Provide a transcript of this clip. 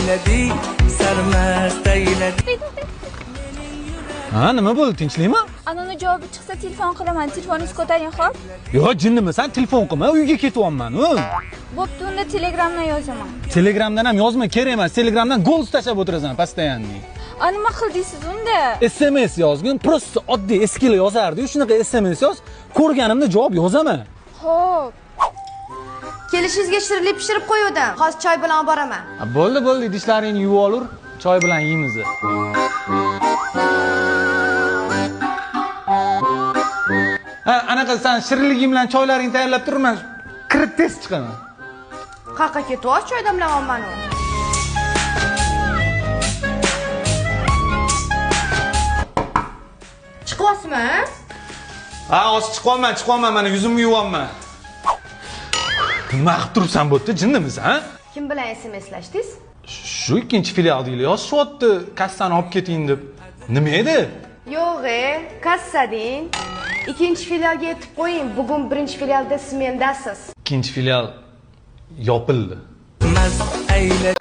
ayladi, sarmast ayladi. Ha, nima bo'ldi? Tinchlikmi? Anani javobi chiqsa telefon qilaman. Telefoningizni ko'taring, xo'p? Yo'q, jinnimisan, telefon qilma, uyga ketyapman. Bo'pti, unda Telegramdan yozaman. Telegramdan ham yozma, kerak emas. Telegramdan golz tashab o'tirasan, постоянный. Nima qildingiz unda? SMS yozgin, prosta oddiy eskilar yozardi. Shunaqa SMS yoz, ko'rganimda javob yozaman. Xo'p. Kelishingizga shirinlik pishirib qo'yuvdim. Hozir choy bilan boraman. Bo'ldi, idishlaringni yuvib olur, choy bilan yeymiz. Anaqa sen shirinliging bilan choylaringni tayyorlab turman, kirib tez chiqaman. Qayerga ketyapsiz? Choy damlayapman. Chiqyapsizmi? Ha, hozir chiqaman, mana yuzimni yuvyapman. Nima qilib turibsan bu yerda, jinnimisan, ha? Kim bilan SMSlashdingiz? Shu ikkinchi filialdagilar yozishyapti, kassani olib keting deb. Nima edi? Yo'q, kassa deng. Ikkinchi filialga yetib qo'ying. Bugun birinchi filialda smendasiz. Ikkinchi filial yopildi. Mast ayladi.